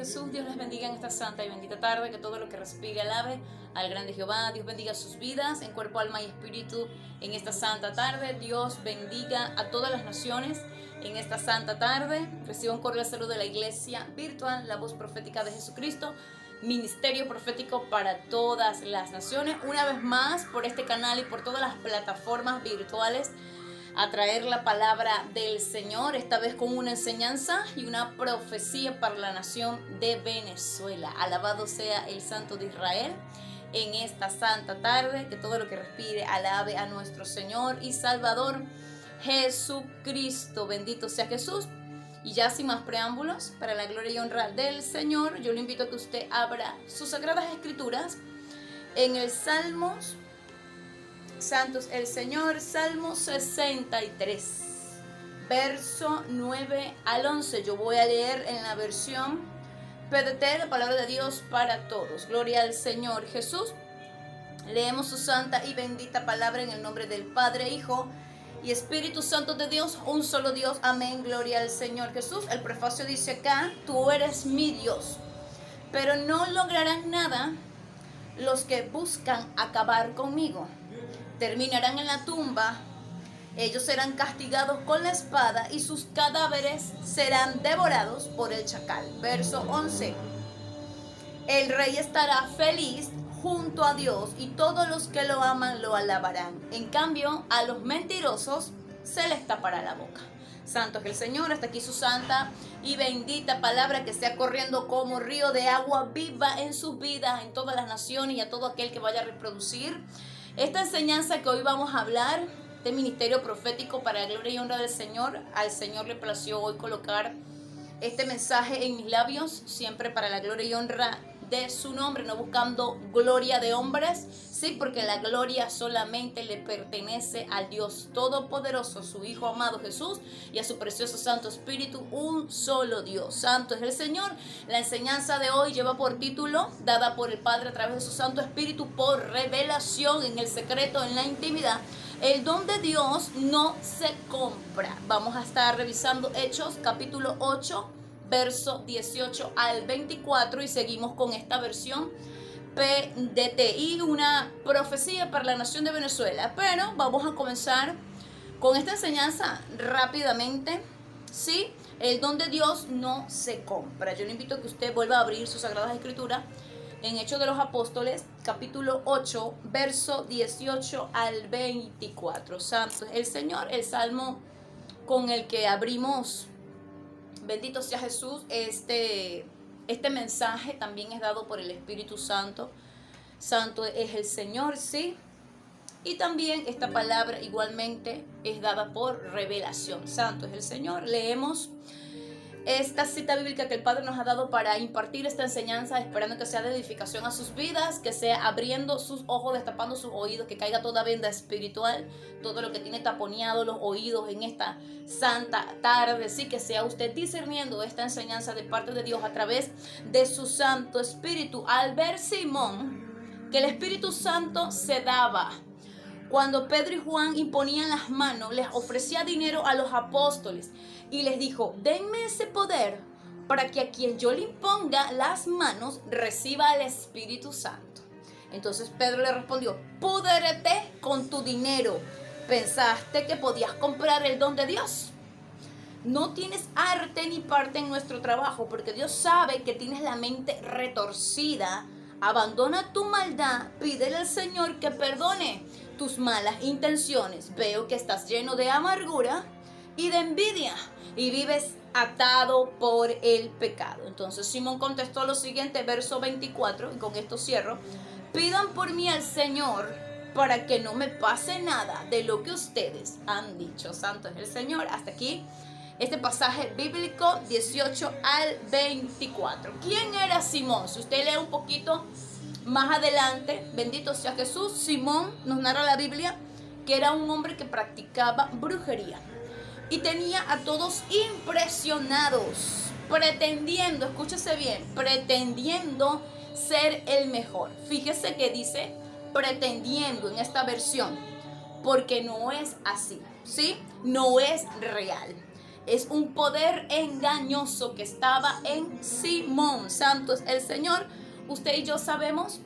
Jesús, Dios les bendiga en esta santa y bendita tarde, que todo lo que respire alabe al grande Jehová. Dios bendiga sus vidas en cuerpo, alma y espíritu en esta santa tarde. Dios bendiga a todas las naciones en esta santa tarde. Reciba un cordial saludo de la iglesia virtual, la voz profética de Jesucristo, ministerio profético para todas las naciones. Una vez más por este canal y por todas las plataformas virtuales, a traer la palabra del Señor, esta vez con una enseñanza y una profecía para la nación de Venezuela. Alabado sea el Santo de Israel en esta santa tarde, que todo lo que respire alabe a nuestro Señor y Salvador Jesucristo. Bendito sea Jesús. Y ya sin más preámbulos, para la gloria y honra del Señor, yo le invito a que usted abra sus sagradas escrituras en el Salmos. Santos el Señor, Salmo 63, verso 9 al 11. Yo voy a leer en la versión PDT, la palabra de Dios para todos. Gloria al Señor Jesús. Leemos su santa y bendita palabra en el nombre del Padre, Hijo y Espíritu Santo de Dios, un solo Dios. Amén. Gloria al Señor Jesús. El prefacio dice acá: tú eres mi Dios, pero no lograrán nada los que buscan acabar conmigo. Terminarán en la tumba, ellos serán castigados con la espada y sus cadáveres serán devorados por el chacal. Verso 11. El rey estará feliz junto a Dios y todos los que lo aman lo alabarán. En cambio, a los mentirosos se les tapará la boca. Santo es el Señor. Hasta aquí su santa y bendita palabra, que sea corriendo como río de agua viva en sus vidas, en todas las naciones y a todo aquel que vaya a reproducir esta enseñanza que hoy vamos a hablar, de ministerio profético para la gloria y honra del Señor. Al Señor le plació hoy colocar este mensaje en mis labios, siempre para la gloria y honra de su nombre, no buscando gloria de hombres, sí, porque la gloria solamente le pertenece al Dios Todopoderoso, su Hijo amado Jesús, y a su precioso Santo Espíritu, un solo Dios. Santo es el Señor. La enseñanza de hoy lleva por título, dada por el Padre a través de su Santo Espíritu, por revelación, en el secreto, en la intimidad: el don de Dios no se compra. Vamos a estar revisando Hechos capítulo 8, verso 18 al 24, y seguimos con esta versión PDT y una profecía para la nación de Venezuela. Pero vamos a comenzar con esta enseñanza rápidamente. Sí, el don de Dios no se compra. Yo le invito a que usted vuelva a abrir sus sagradas escrituras en Hechos de los Apóstoles, capítulo 8, verso 18 al 24. Santo es el Señor. El salmo con el que abrimos, bendito sea Jesús, este mensaje también es dado por el Espíritu Santo. Santo es el Señor, sí. Y también esta palabra igualmente es dada por revelación. Santo es el Señor. Leemos esta cita bíblica que el Padre nos ha dado para impartir esta enseñanza, esperando que sea de edificación a sus vidas, que sea abriendo sus ojos, destapando sus oídos, que caiga toda venda espiritual, todo lo que tiene taponeado los oídos en esta santa tarde, sí, que sea usted discerniendo esta enseñanza de parte de Dios a través de su Santo Espíritu. Al ver Simón que el Espíritu Santo se daba cuando Pedro y Juan imponían las manos, les ofrecía dinero a los apóstoles y les dijo: denme ese poder para que a quien yo le imponga las manos reciba el Espíritu Santo. Entonces Pedro le respondió: púdrete con tu dinero. ¿Pensaste que podías comprar el don de Dios? No tienes arte ni parte en nuestro trabajo, porque Dios sabe que tienes la mente retorcida. Abandona tu maldad, pídele al Señor que perdone tus malas intenciones. Veo que estás lleno de amargura y de envidia y vives atado por el pecado. Entonces Simón contestó lo siguiente, verso 24, y con esto cierro: pidan por mí al Señor para que no me pase nada de lo que ustedes han dicho. Santo es el Señor. Hasta aquí este pasaje bíblico 18 al 24. ¿Quién era Simón? Si usted lee un poquito más adelante, bendito sea Jesús, Simón nos narra la Biblia que era un hombre que practicaba brujería y tenía a todos impresionados, pretendiendo, escúchese bien, pretendiendo ser el mejor. Fíjese que dice pretendiendo en esta versión, porque no es así, ¿sí? No es real. Es un poder engañoso que estaba en Simón. Santo es el Señor. Usted y yo sabemos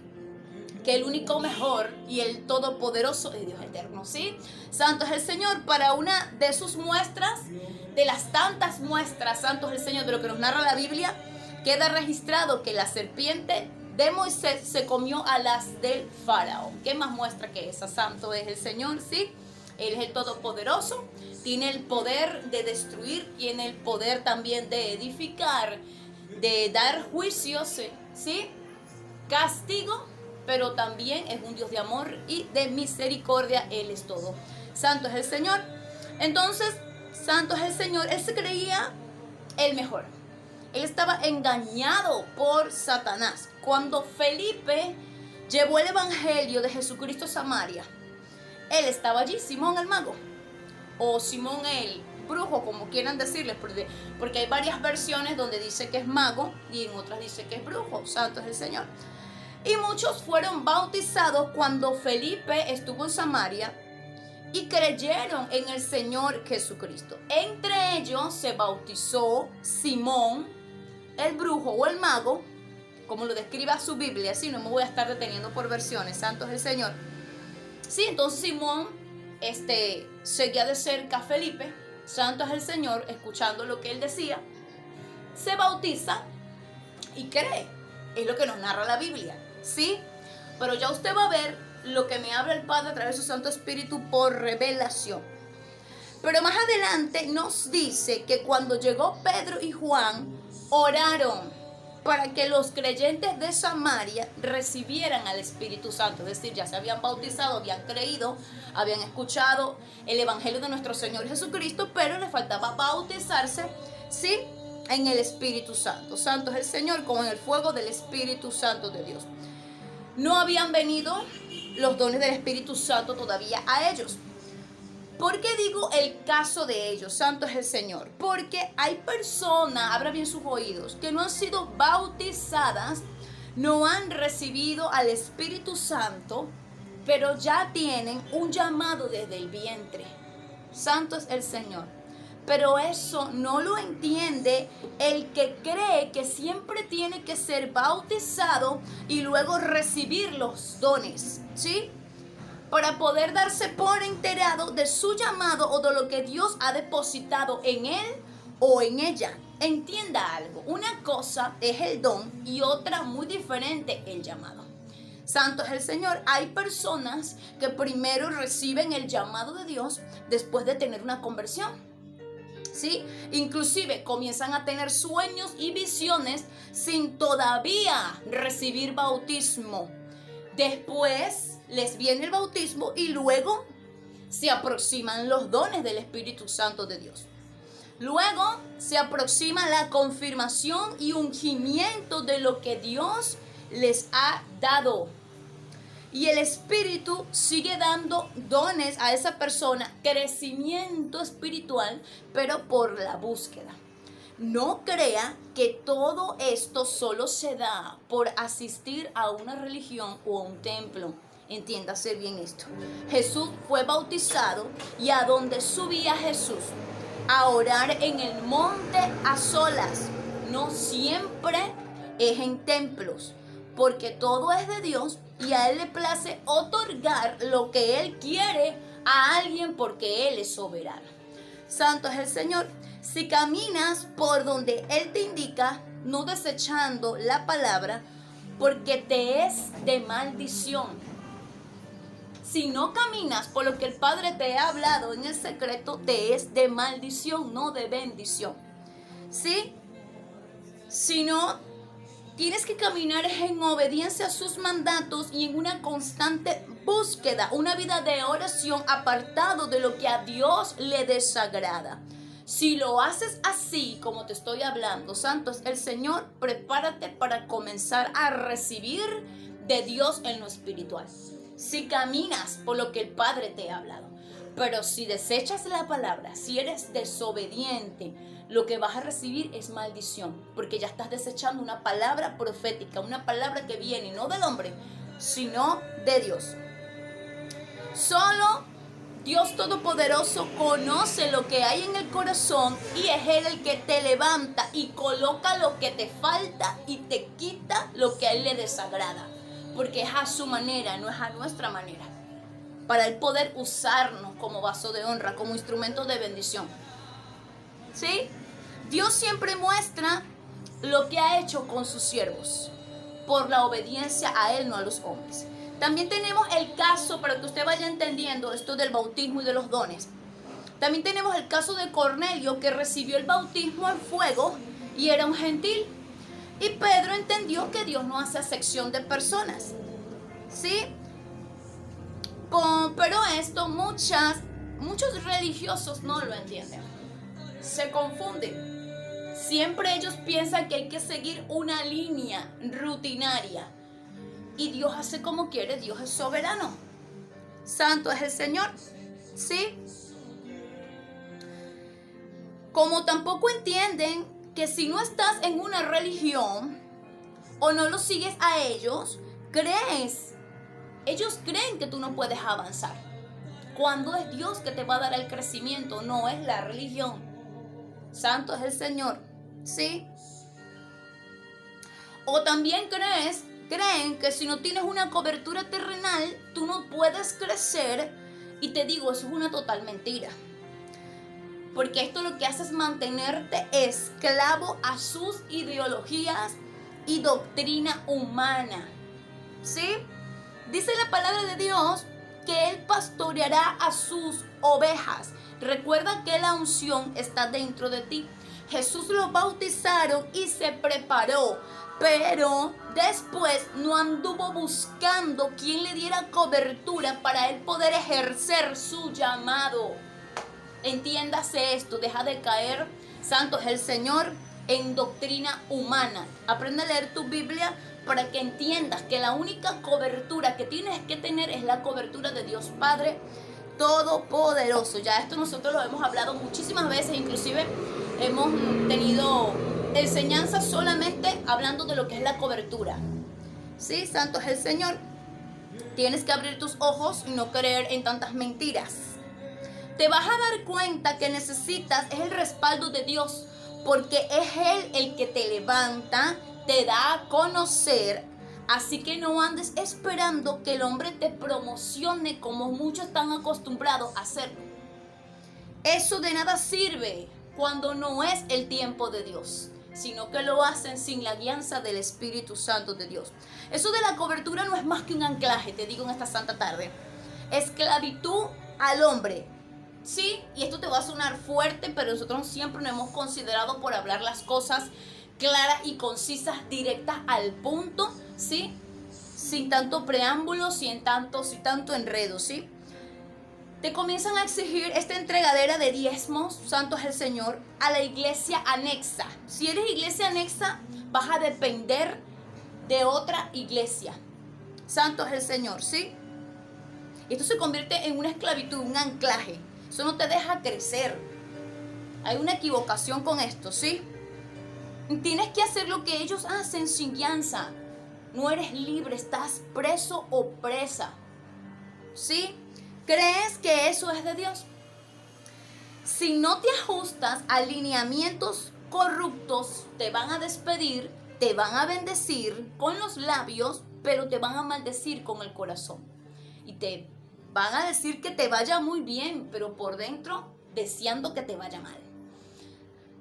que el único mejor y el todopoderoso es Dios eterno, ¿sí? Santo es el Señor. Para una de sus muestras, de las tantas muestras, santo es el Señor, de lo que nos narra la Biblia, queda registrado que la serpiente de Moisés se comió a las del faraón. ¿Qué más muestra que esa? Santo es el Señor, ¿sí? Él es el todopoderoso, tiene el poder de destruir, tiene el poder también de edificar, de dar juicios, ¿sí? Castigo, pero también es un Dios de amor y de misericordia. Él es todo. Santo es el Señor. Entonces, santo es el Señor. Él se creía el mejor. Él estaba engañado por Satanás. Cuando Felipe llevó el evangelio de Jesucristo a Samaria, él estaba allí, Simón el mago, o Simón el brujo, como quieran decirle, porque hay varias versiones donde dice que es mago y en otras dice que es brujo. Santo es el Señor. Y muchos fueron bautizados cuando Felipe estuvo en Samaria y creyeron en el Señor Jesucristo. Entre ellos se bautizó Simón, el brujo o el mago, como lo describa su Biblia, así no me voy a estar deteniendo por versiones. Santo es el Señor. Sí, entonces Simón seguía de cerca a Felipe, santo es el Señor, escuchando lo que él decía, se bautiza y cree. Es lo que nos narra la Biblia, ¿sí? Pero ya usted va a ver lo que me habla el Padre a través de su Santo Espíritu por revelación. Pero más adelante nos dice que cuando llegó Pedro y Juan, oraron para que los creyentes de Samaria recibieran al Espíritu Santo. Es decir, ya se habían bautizado, habían creído, habían escuchado el Evangelio de nuestro Señor Jesucristo, pero les faltaba bautizarse, ¿sí?, en el Espíritu Santo. Santo es el Señor, como en el fuego del Espíritu Santo de Dios. No habían venido los dones del Espíritu Santo todavía a ellos. ¿Por qué digo el caso de ellos? Santo es el Señor. Porque hay personas, abra bien sus oídos, que no han sido bautizadas, no han recibido al Espíritu Santo, pero ya tienen un llamado desde el vientre. Santo es el Señor. Pero eso no lo entiende el que cree que siempre tiene que ser bautizado y luego recibir los dones, ¿sí?, para poder darse por enterado de su llamado o de lo que Dios ha depositado en él o en ella. Entienda algo, una cosa es el don y otra muy diferente el llamado. Santo es el Señor. Hay personas que primero reciben el llamado de Dios después de tener una conversión, ¿sí? Inclusive comienzan a tener sueños y visiones sin todavía recibir bautismo. Después les viene el bautismo y luego se aproximan los dones del Espíritu Santo de Dios. Luego se aproxima la confirmación y ungimiento de lo que Dios les ha dado. Y el Espíritu sigue dando dones a esa persona, crecimiento espiritual, pero por la búsqueda. No crea que todo esto solo se da por asistir a una religión o a un templo. Entiéndase bien esto. Jesús fue bautizado y a donde subía Jesús a orar en el monte a solas. No siempre es en templos, porque todo es de Dios y a Él le place otorgar lo que Él quiere a alguien porque Él es soberano. Santo es el Señor. Si caminas por donde Él te indica, no desechando la palabra, porque te es de maldición. Si no caminas por lo que el Padre te ha hablado en el secreto, te es de maldición, no de bendición. ¿Sí? Si no, tienes que caminar en obediencia a sus mandatos y en una constante búsqueda, una vida de oración apartado de lo que a Dios le desagrada. Si lo haces así, como te estoy hablando, santo es el Señor, prepárate para comenzar a recibir de Dios en lo espiritual. Si caminas por lo que el Padre te ha hablado. Pero si desechas la palabra, si eres desobediente, lo que vas a recibir es maldición, porque ya estás desechando una palabra profética, una palabra que viene no del hombre, sino de Dios. Solo Dios Todopoderoso conoce lo que hay en el corazón y es Él el que te levanta y coloca lo que te falta y te quita lo que a Él le desagrada. Porque es a su manera, no es a nuestra manera. Para Él poder usarnos como vaso de honra, como instrumento de bendición. ¿Sí? Dios siempre muestra lo que ha hecho con sus siervos por la obediencia a Él, no a los hombres. También tenemos el caso, para que usted vaya entendiendo esto del bautismo y de los dones. También tenemos el caso de Cornelio, que recibió el bautismo en fuego y era un gentil. Y Pedro entendió que Dios no hace acepción de personas. ¿Sí? Pero esto muchos religiosos no lo entienden. Se confunden. Siempre ellos piensan que hay que seguir una línea rutinaria. Y Dios hace como quiere, Dios es soberano. Santo es el Señor. ¿Sí? Como tampoco entienden que si no estás en una religión o no lo sigues a ellos, ellos creen que tú no puedes avanzar. Cuando es Dios que te va a dar el crecimiento, no es la religión. Santo es el Señor. ¿Sí? O también creen que si no tienes una cobertura terrenal, tú no puedes crecer. Y te digo, eso es una total mentira. Porque esto lo que hace es mantenerte esclavo a sus ideologías y doctrina humana. ¿Sí? Dice la palabra de Dios que Él pastoreará a sus ovejas. Recuerda que la unción está dentro de ti. Jesús lo bautizaron y se preparó, pero después no anduvo buscando quien le diera cobertura para él poder ejercer su llamado. Entiéndase esto, deja de caer, santo es el Señor, en doctrina humana. Aprende a leer tu Biblia para que entiendas que la única cobertura que tienes que tener es la cobertura de Dios Padre Todopoderoso. Ya esto nosotros lo hemos hablado muchísimas veces, inclusive hemos tenido enseñanza solamente hablando de lo que es la cobertura. Sí, santo es el Señor. Tienes que abrir tus ojos y no creer en tantas mentiras. Te vas a dar cuenta que necesitas es el respaldo de Dios, porque es Él el que te levanta, te da a conocer. Así que no andes esperando que el hombre te promocione como muchos están acostumbrados a hacerlo. Eso de nada sirve cuando no es el tiempo de Dios, sino que lo hacen sin la guianza del Espíritu Santo de Dios. Eso de la cobertura no es más que un anclaje, te digo en esta santa tarde. Esclavitud al hombre. Sí, y esto te va a sonar fuerte, pero nosotros siempre nos hemos considerado por hablar las cosas claras y concisas, directas al punto, ¿sí? Sin tanto preámbulo, sin tanto enredo, ¿sí? Te comienzan a exigir esta entregadera de diezmos, santo es el Señor, a la iglesia anexa. Si eres iglesia anexa, vas a depender de otra iglesia. Santo es el Señor, ¿sí? Esto se convierte en una esclavitud, un anclaje. Eso no te deja crecer. Hay una equivocación con esto, ¿sí? Tienes que hacer lo que ellos hacen sin guianza. No eres libre, estás preso o presa. ¿Sí? ¿Crees que eso es de Dios? Si no te ajustas a lineamientos corruptos, te van a despedir, te van a bendecir con los labios, pero te van a maldecir con el corazón. Y te van a decir que te vaya muy bien, pero por dentro deseando que te vaya mal.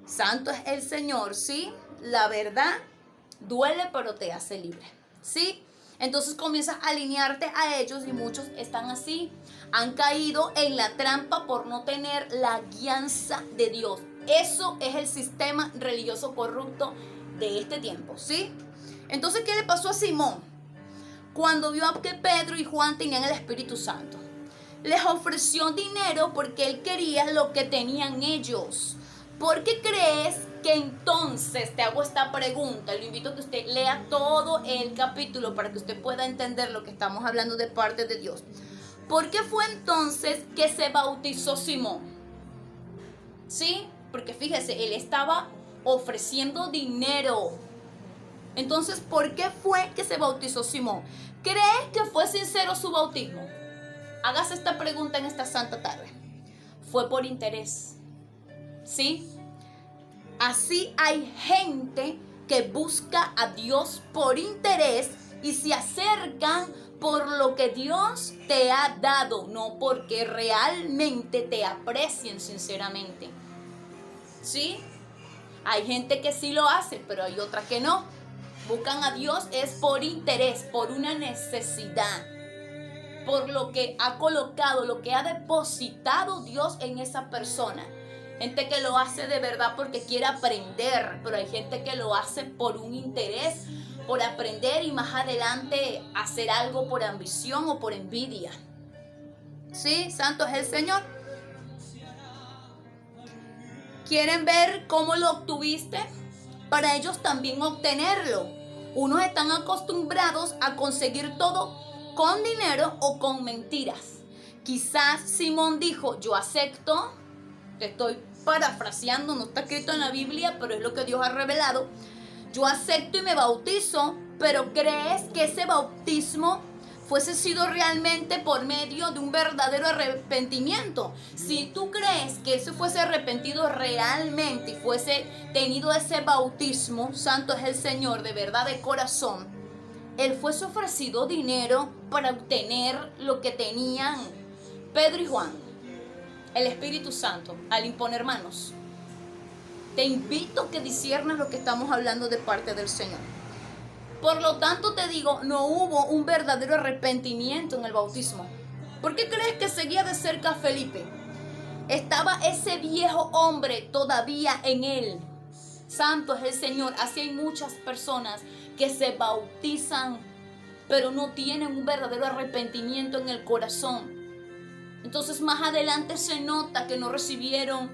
Santo es el Señor, ¿sí? La verdad duele, pero te hace libre, ¿sí? Entonces comienzas a alinearte a ellos y muchos están así. Han caído en la trampa por no tener la guianza de Dios. Eso es el sistema religioso corrupto de este tiempo, ¿sí? Entonces, ¿qué le pasó a Simón? Cuando vio que Pedro y Juan tenían el Espíritu Santo, les ofreció dinero porque él quería lo que tenían ellos. ¿Por qué crees que entonces, te hago esta pregunta, le invito a que usted lea todo el capítulo para que usted pueda entender lo que estamos hablando de parte de Dios? ¿Por qué fue entonces que se bautizó Simón? ¿Sí? Porque fíjese, él estaba ofreciendo dinero. Entonces, ¿por qué fue que se bautizó Simón? ¿Crees que fue sincero su bautismo? Hagas esta pregunta en esta santa tarde. ¿Fue por interés? ¿Sí? Así hay gente que busca a Dios por interés y se acercan por lo que Dios te ha dado, no porque realmente te aprecien sinceramente. ¿Sí? Hay gente que sí lo hace, pero hay otra que no. Buscan a Dios es por interés, por una necesidad, por lo que ha colocado, lo que ha depositado Dios en esa persona. Gente que lo hace de verdad porque quiere aprender, pero hay gente que lo hace por un interés, por aprender y más adelante hacer algo por ambición o por envidia. ¿Sí? Santo es el Señor. ¿Quieren ver cómo lo obtuviste? Para ellos también obtenerlo. Unos están acostumbrados a conseguir todo con dinero o con mentiras. Quizás Simón dijo, yo acepto, te estoy parafraseando, no está escrito en la Biblia, pero es lo que Dios ha revelado. Yo acepto y me bautizo, pero ¿crees que ese bautismo fuese sido realmente por medio de un verdadero arrepentimiento? Si tú crees que ese fuese arrepentido realmente y fuese tenido ese bautismo, santo es el Señor, de verdad, de corazón, él fuese ofrecido dinero para obtener lo que tenían Pedro y Juan, el Espíritu Santo, al imponer manos. Te invito a que disciernas lo que estamos hablando de parte del Señor. Por lo tanto te digo, no hubo un verdadero arrepentimiento en el bautismo. ¿Por qué crees que seguía de cerca a Felipe? Estaba ese viejo hombre todavía en él. Santo es el Señor. Así hay muchas personas que se bautizan, pero no tienen un verdadero arrepentimiento en el corazón. Entonces más adelante se nota que no recibieron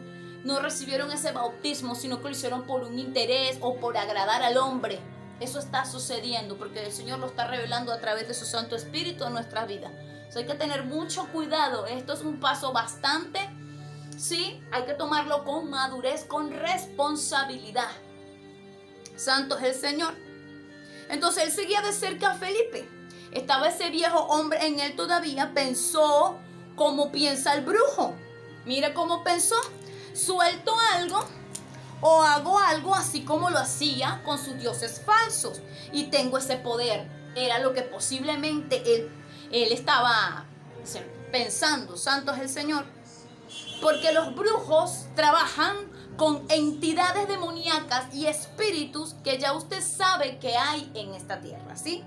ese bautismo, sino que lo hicieron por un interés o por agradar al hombre. Eso está sucediendo porque el Señor lo está revelando a través de su Santo Espíritu en nuestra vida. Hay que tener mucho cuidado. Esto es un paso bastante, sí, hay que tomarlo con madurez, con responsabilidad. Santo es el Señor. Entonces él seguía de cerca a Felipe. Estaba ese viejo hombre en él todavía. Pensó como piensa el brujo. Mira cómo pensó. Suelto algo o hago algo así como lo hacía con sus dioses falsos y tengo ese poder. Era lo que posiblemente él estaba pensando. Santo es el Señor. Porque los brujos trabajan con entidades demoníacas y espíritus que ya usted sabe que hay en esta tierra, ¿sí?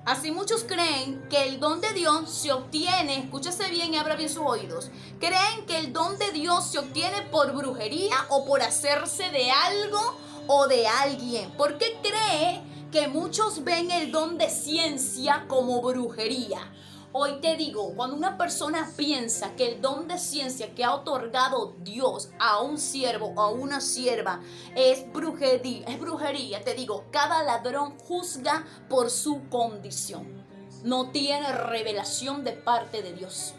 Así muchos creen que el don de Dios se obtiene, escúchese bien y abra bien sus oídos, creen que el don de Dios se obtiene por brujería o por hacerse de algo o de alguien. ¿Por qué cree que muchos ven el don de ciencia como brujería? Hoy te digo, cuando una persona piensa que el don de ciencia que ha otorgado Dios a un siervo o a una sierva es brujería, te digo, cada ladrón juzga por su condición. No tiene revelación de parte de Dios.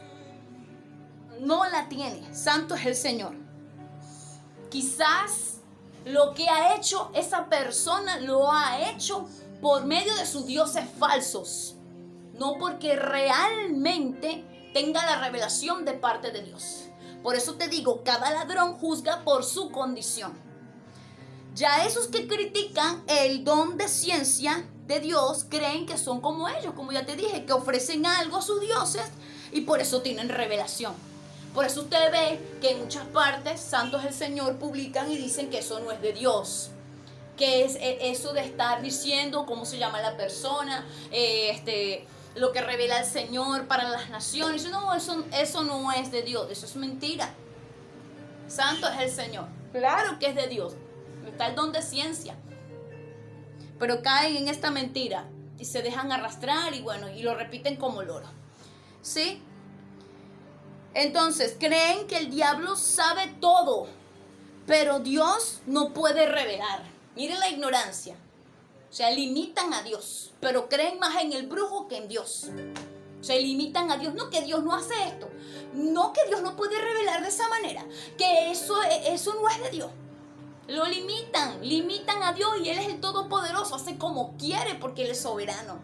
No la tiene. Santo es el Señor. Quizás lo que ha hecho esa persona lo ha hecho por medio de sus dioses falsos. No porque realmente tenga la revelación de parte de Dios. Por eso te digo, cada ladrón juzga por su condición. Ya esos que critican el don de ciencia de Dios creen que son como ellos, como ya te dije, que ofrecen algo a sus dioses y por eso tienen revelación. Por eso usted ve que en muchas partes, santos del Señor, publican y dicen que eso no es de Dios. Que es eso de estar diciendo cómo se llama la persona, lo que revela el Señor para las naciones. No, eso no es de Dios, eso es mentira. Santo es el Señor. Claro que es de Dios. Está el don de ciencia. Pero caen en esta mentira y se dejan arrastrar y bueno, y lo repiten como loro. ¿Sí? Entonces, creen que el diablo sabe todo, pero Dios no puede revelar. Miren la ignorancia. O sea, limitan a Dios, pero creen más en el brujo que en Dios. Se limitan a Dios. No, que Dios no hace esto. No, que Dios no puede revelar de esa manera. Que eso no es de Dios. Lo limitan a Dios y Él es el Todopoderoso. Hace como quiere porque Él es soberano.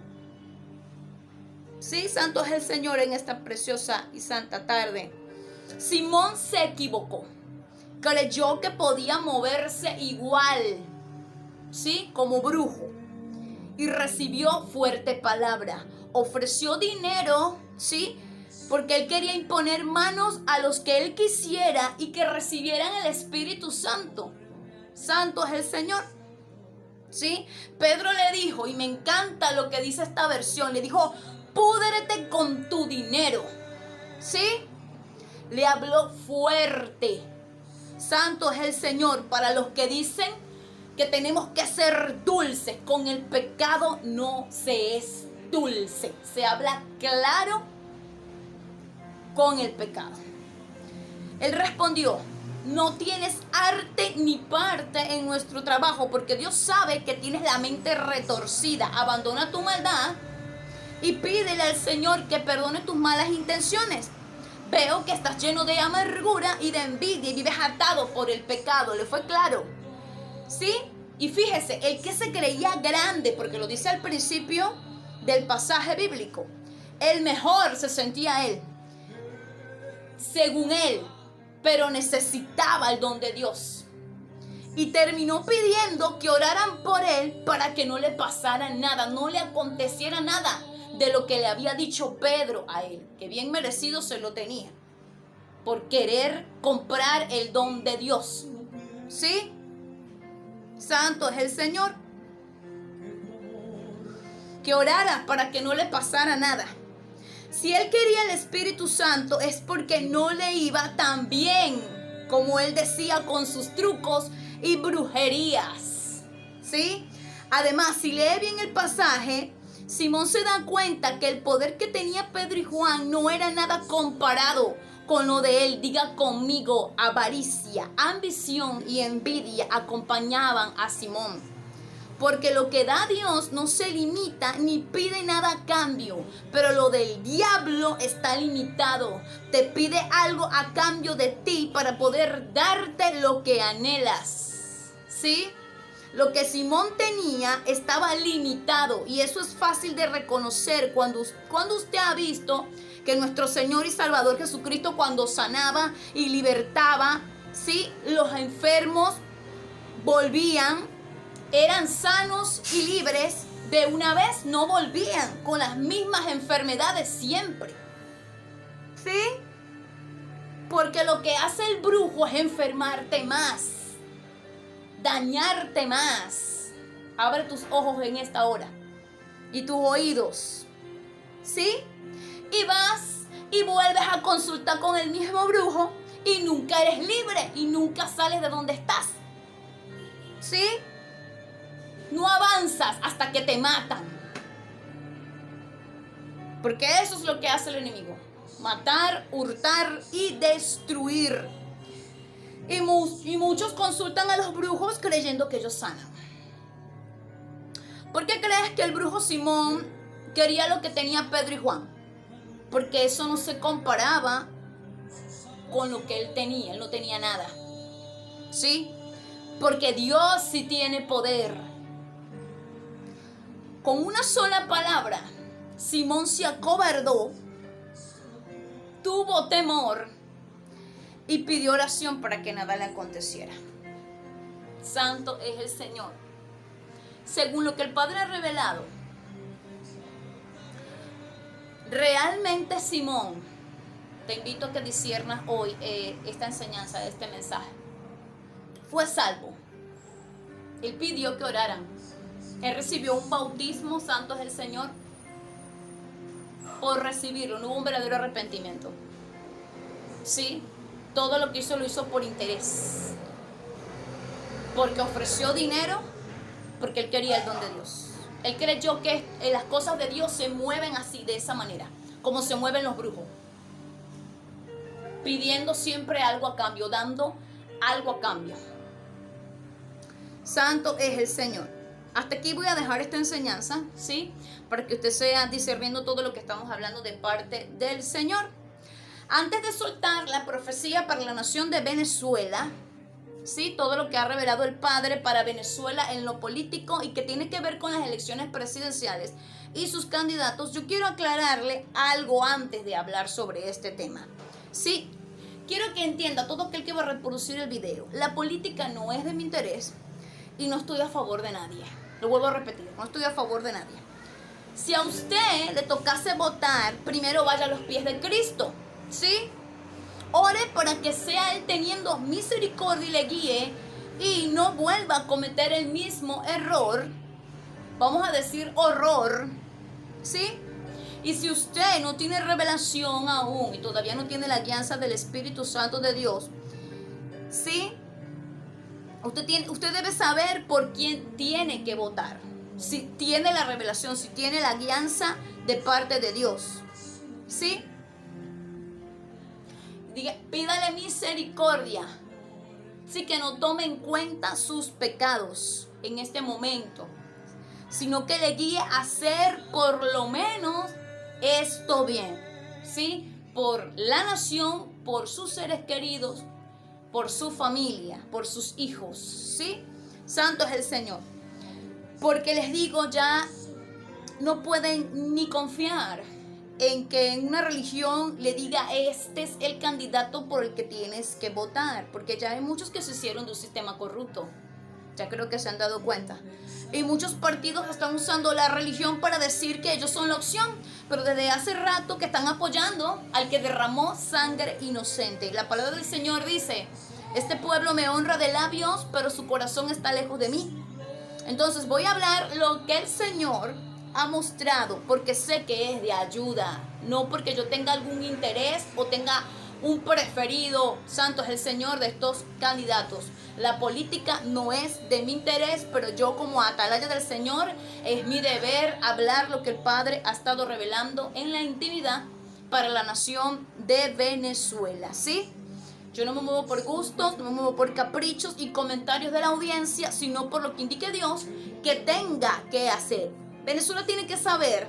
Sí, santo es el Señor en esta preciosa y santa tarde. Simón se equivocó. Creyó que podía moverse igual, ¿sí? Como brujo. Y recibió fuerte palabra. Ofreció dinero, ¿sí? Porque él quería imponer manos a los que él quisiera y que recibieran el Espíritu Santo. Santo es el Señor. ¿Sí? Pedro le dijo, y me encanta lo que dice esta versión, le dijo, púdrete con tu dinero. ¿Sí? Le habló fuerte. Santo es el Señor. Para los que dicen que tenemos que ser dulces, con el pecado no se es dulce. Se habla claro con el pecado. Él respondió, no tienes arte ni parte en nuestro trabajo, porque Dios sabe que tienes la mente retorcida. Abandona tu maldad y pídele al Señor que perdone tus malas intenciones. Veo que estás lleno de amargura y de envidia y vives atado por el pecado. ¿Le fue claro? ¿Sí? Y fíjese, el que se creía grande, porque lo dice al principio del pasaje bíblico, el mejor se sentía él, según él, pero necesitaba el don de Dios. Y terminó pidiendo que oraran por él para que no le pasara nada, no le aconteciera nada de lo que le había dicho Pedro a él, que bien merecido se lo tenía, por querer comprar el don de Dios. ¿Sí? Santo es el Señor. Que orara para que no le pasara nada. Si él quería el Espíritu Santo es porque no le iba tan bien como él decía, con sus trucos y brujerías. ¿Sí? Además, si lee bien el pasaje, Simón se da cuenta que el poder que tenía Pedro y Juan no era nada comparado con lo de él. Diga conmigo, avaricia, ambición y envidia acompañaban a Simón. Porque lo que da Dios no se limita ni pide nada a cambio. Pero lo del diablo está limitado. Te pide algo a cambio de ti para poder darte lo que anhelas. ¿Sí? Lo que Simón tenía estaba limitado. Y eso es fácil de reconocer cuando usted ha visto que nuestro Señor y Salvador Jesucristo, cuando sanaba y libertaba, ¿sí?, los enfermos volvían, eran sanos y libres de una vez, no volvían con las mismas enfermedades siempre. ¿Sí? Porque lo que hace el brujo es enfermarte más, dañarte más. Abre tus ojos en esta hora y tus oídos. ¿Sí? Y vas y vuelves a consultar con el mismo brujo y nunca eres libre y nunca sales de donde estás. ¿Sí? No avanzas hasta que te matan. Porque eso es lo que hace el enemigo. Matar, hurtar y destruir. Y muchos consultan a los brujos creyendo que ellos sanan. ¿Por qué crees que el brujo Simón quería lo que tenía Pedro y Juan? Porque eso no se comparaba con lo que él tenía. Él no tenía nada. ¿Sí? Porque Dios sí tiene poder. Con una sola palabra, Simón se acobardó, tuvo temor y pidió oración para que nada le aconteciera. Santo es el Señor. Según lo que el Padre ha revelado, realmente Simón, te invito a que disciernas hoy esta enseñanza, este mensaje, fue salvo. Él pidió que oraran. Él recibió un bautismo, santo es el Señor, por recibirlo. No hubo un verdadero arrepentimiento. Sí, todo lo que hizo lo hizo por interés. Porque ofreció dinero, porque él quería el don de Dios. Él creyó que las cosas de Dios se mueven así, de esa manera, como se mueven los brujos. Pidiendo siempre algo a cambio, dando algo a cambio. Santo es el Señor. Hasta aquí voy a dejar esta enseñanza, ¿sí? Para que usted sea discerniendo todo lo que estamos hablando de parte del Señor. Antes de soltar la profecía para la nación de Venezuela, ¿sí? Todo lo que ha revelado el Padre para Venezuela en lo político y que tiene que ver con las elecciones presidenciales y sus candidatos, yo quiero aclararle algo antes de hablar sobre este tema. Sí, quiero que entienda todo aquel que va a reproducir el video. La política no es de mi interés y no estoy a favor de nadie. Lo vuelvo a repetir, no estoy a favor de nadie. Si a usted le tocase votar, primero vaya a los pies de Cristo, ¿sí? Ore para que sea Él teniendo misericordia y le guíe y no vuelva a cometer el mismo error, vamos a decir horror, ¿sí? Y si usted no tiene revelación aún y todavía no tiene la guianza del Espíritu Santo de Dios, ¿sí? Usted debe saber por quién tiene que votar. Si tiene la revelación, si tiene la guianza de parte de Dios, ¿sí? Diga, pídale misericordia, sí, que no tome en cuenta sus pecados en este momento, sino que le guíe a hacer por lo menos esto bien, ¿sí? Por la nación, por sus seres queridos, por su familia, por sus hijos, ¿sí? Santo es el Señor. Porque les digo, ya no pueden ni confiar en que en una religión le diga este es el candidato por el que tienes que votar, porque ya hay muchos que se hicieron de un sistema corrupto, ya creo que se han dado cuenta, y muchos partidos están usando la religión para decir que ellos son la opción, pero desde hace rato que están apoyando al que derramó sangre inocente. La palabra del Señor dice, este pueblo me honra de labios, pero su corazón está lejos de mí. Entonces voy a hablar lo que el Señor ha mostrado, porque sé que es de ayuda, no porque yo tenga algún interés o tenga un preferido. Santo es el Señor de estos candidatos. La política no es de mi interés, pero yo como atalaya del Señor es mi deber hablar lo que el Padre ha estado revelando en la intimidad para la nación de Venezuela, ¿sí? Yo no me muevo por gustos, no me muevo por caprichos y comentarios de la audiencia, sino por lo que indique Dios que tenga que hacer. Venezuela tiene que saber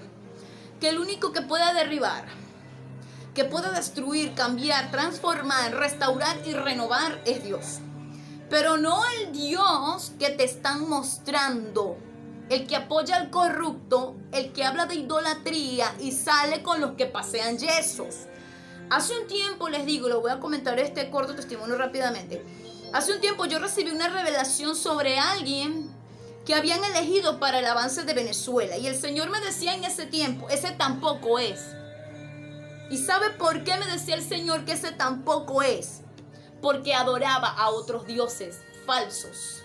que el único que puede derribar, que puede destruir, cambiar, transformar, restaurar y renovar es Dios. Pero no el Dios que te están mostrando, el que apoya al corrupto, el que habla de idolatría y sale con los que pasean yesos. Hace un tiempo, les digo, lo voy a comentar este corto testimonio rápidamente. Hace un tiempo yo recibí una revelación sobre alguien que habían elegido para el avance de Venezuela. Y el Señor me decía en ese tiempo, ese tampoco es. ¿Y sabe por qué me decía el Señor que ese tampoco es? Porque adoraba a otros dioses falsos.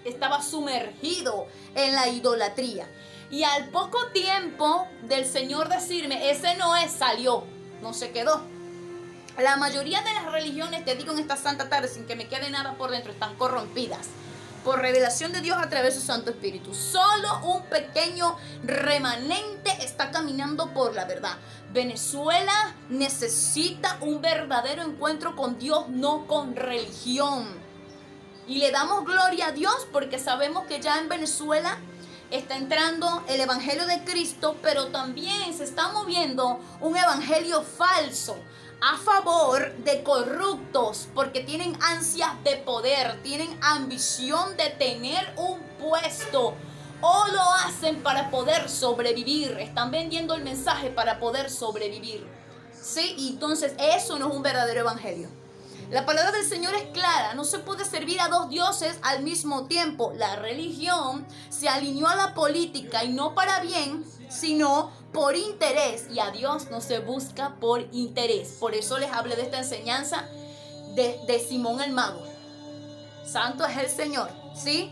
Estaba sumergido en la idolatría. Y al poco tiempo del Señor decirme, ese no es, salió. No se quedó. La mayoría de las religiones, te digo en esta santa tarde, sin que me quede nada por dentro, están corrompidas por revelación de Dios a través de su Santo Espíritu. Solo un pequeño remanente está caminando por la verdad. Venezuela necesita un verdadero encuentro con Dios, no con religión. Y le damos gloria a Dios porque sabemos que ya en Venezuela está entrando el evangelio de Cristo, pero también se está moviendo un evangelio falso a favor de corruptos, porque tienen ansias de poder, tienen ambición de tener un puesto, o lo hacen para poder sobrevivir, están vendiendo el mensaje para poder sobrevivir, ¿sí? Y entonces eso no es un verdadero evangelio. La palabra del Señor es clara, no se puede servir a dos dioses al mismo tiempo. La religión se alineó a la política y no para bien, sino por interés. Y a Dios no se busca por interés. Por eso les hablé de esta enseñanza de Simón el Mago. Santo es el Señor, ¿sí?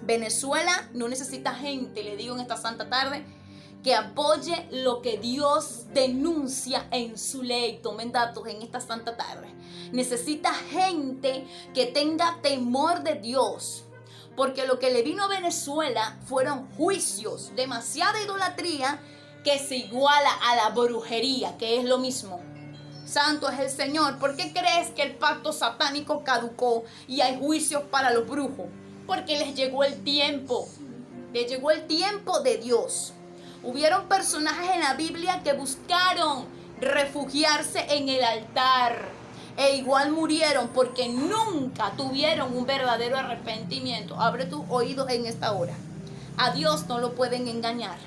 Venezuela no necesita gente, le digo en esta santa tarde, que apoye lo que Dios denuncia en su ley. Tomen datos en esta santa tarde. Necesita gente que tenga temor de Dios. Porque lo que le vino a Venezuela fueron juicios, demasiada idolatría que se iguala a la brujería, que es lo mismo. Santo es el Señor. ¿Por qué crees que el pacto satánico caducó y hay juicios para los brujos? Porque les llegó el tiempo. Les llegó el tiempo de Dios. Hubieron personajes en la Biblia que buscaron refugiarse en el altar. e igual murieron porque nunca tuvieron un verdadero arrepentimiento. Abre tus oídos en esta hora. A Dios no lo pueden engañar.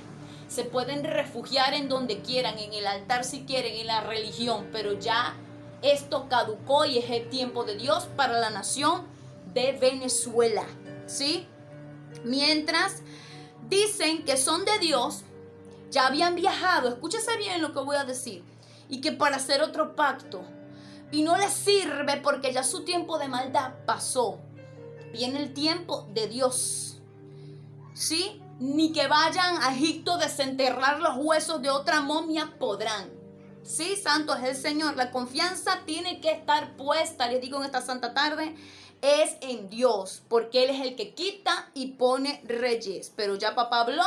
Se pueden refugiar en donde quieran, en el altar si quieren, en la religión, pero ya esto caducó y es el tiempo de Dios para la nación de Venezuela, ¿sí? Mientras dicen que son de Dios, ya habían viajado, escúchese bien lo que voy a decir, y que para hacer otro pacto, y no les sirve porque ya su tiempo de maldad pasó. Viene el tiempo de Dios, ¿sí? Ni que vayan a Egipto a desenterrar los huesos de otra momia podrán. Sí, santo es el Señor. La confianza tiene que estar puesta, les digo en esta santa tarde, es en Dios, porque Él es el que quita y pone reyes. Pero ya papá habló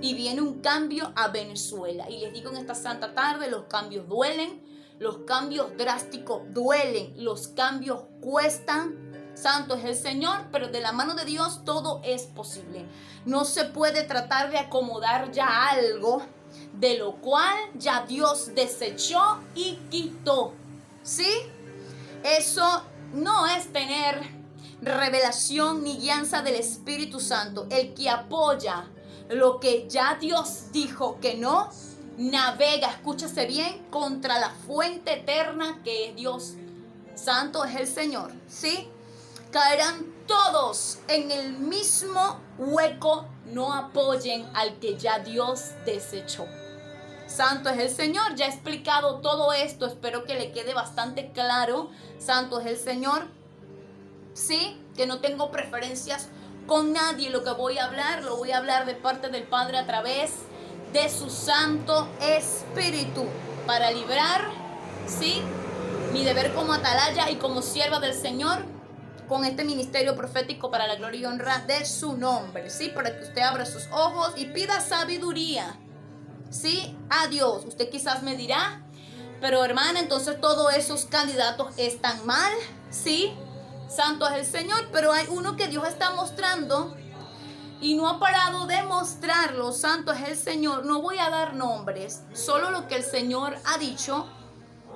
y viene un cambio a Venezuela. Y les digo en esta santa tarde, los cambios duelen, los cambios drásticos duelen, los cambios cuestan. Santo es el Señor, pero de la mano de Dios todo es posible. No se puede tratar de acomodar ya algo de lo cual ya Dios desechó y quitó. ¿Sí? Eso no es tener revelación ni guianza del Espíritu Santo. El que apoya lo que ya Dios dijo que no, navega, escúchase bien, contra la fuente eterna que es Dios. Santo es el Señor. ¿Sí? Caerán todos en el mismo hueco. No apoyen al que ya Dios desechó. Santo es el Señor. Ya he explicado todo esto. Espero que le quede bastante claro. Santo es el Señor. Sí, que no tengo preferencias con nadie. Lo que voy a hablar, lo voy a hablar de parte del Padre a través de su Santo Espíritu. Para librar, sí, mi deber como atalaya y como sierva del Señor, con este ministerio profético para la gloria y honra de su nombre, ¿sí? Para que usted abra sus ojos y pida sabiduría, ¿sí? A Dios. Usted quizás me dirá, pero hermana, entonces todos esos candidatos están mal, ¿sí? Santo es el Señor, pero hay uno que Dios está mostrando y no ha parado de mostrarlo. Santo es el Señor. No voy a dar nombres, solo lo que el Señor ha dicho.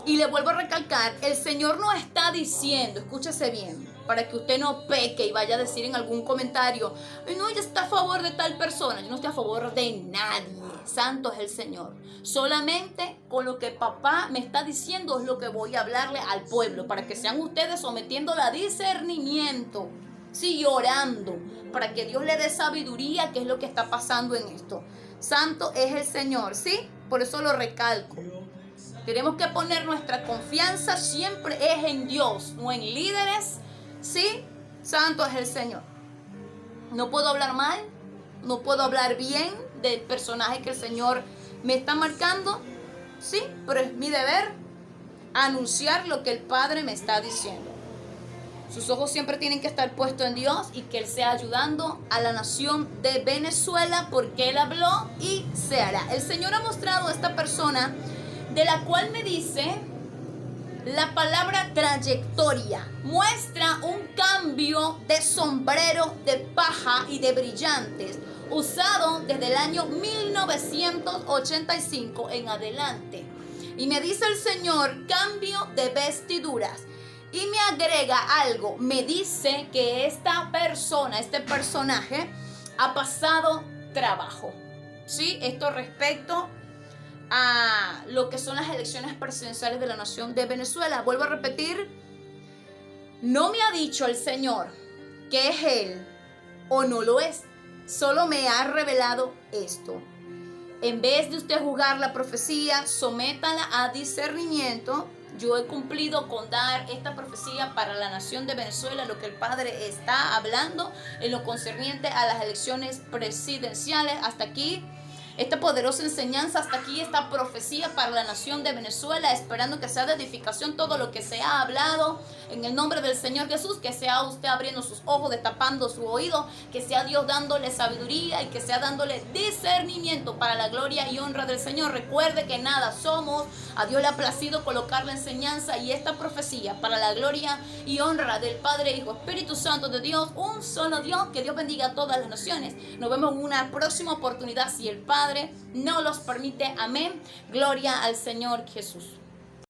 Y le vuelvo a recalcar, el Señor no está diciendo, escúchese bien, para que usted no peque y vaya a decir en algún comentario, no, ella está a favor de tal persona. Yo no estoy a favor de nadie. Santo es el Señor. Solamente con lo que papá me está diciendo es lo que voy a hablarle al pueblo, para que sean ustedes sometiéndole a discernimiento, sí, orando, para que Dios le dé sabiduría, que es lo que está pasando en esto. Santo es el Señor, ¿sí? Por eso lo recalco. Tenemos que poner nuestra confianza siempre es en Dios, no en líderes, ¿sí? Santo es el Señor. No puedo hablar mal, no puedo hablar bien del personaje que el Señor me está marcando, ¿sí? Pero es mi deber anunciar lo que el Padre me está diciendo. Sus ojos siempre tienen que estar puestos en Dios y que Él sea ayudando a la nación de Venezuela, porque Él habló y se hará. El Señor ha mostrado a esta persona de la cual me dice la palabra trayectoria. Muestra un cambio de sombrero de paja y de brillantes usado desde el año 1985 en adelante. Y me dice el Señor, cambio de vestiduras. Y me agrega algo, me dice que esta persona, este personaje, ha pasado trabajo. ¿Sí? Esto respecto a lo que son las elecciones presidenciales de la nación de Venezuela. Vuelvo a repetir, no me ha dicho el Señor que es Él o no lo es. Solo me ha revelado esto. En vez de usted juzgar la profecía, sométala a discernimiento. Yo he cumplido con dar esta profecía para la nación de Venezuela, lo que el Padre está hablando en lo concerniente a las elecciones presidenciales. Hasta aquí esta poderosa enseñanza, hasta aquí esta profecía para la nación de Venezuela, esperando que sea de edificación todo lo que se ha hablado en el nombre del Señor Jesús, que sea usted abriendo sus ojos, destapando su oído, que sea Dios dándole sabiduría y que sea dándole discernimiento para la gloria y honra del Señor. Recuerde que nada somos, a Dios le ha placido colocar la enseñanza y esta profecía para la gloria y honra del Padre, Hijo, Espíritu Santo de Dios, un solo Dios. Que Dios bendiga a todas las naciones. Nos vemos en una próxima oportunidad si el Padre no los permite. Amén. Gloria al Señor Jesús.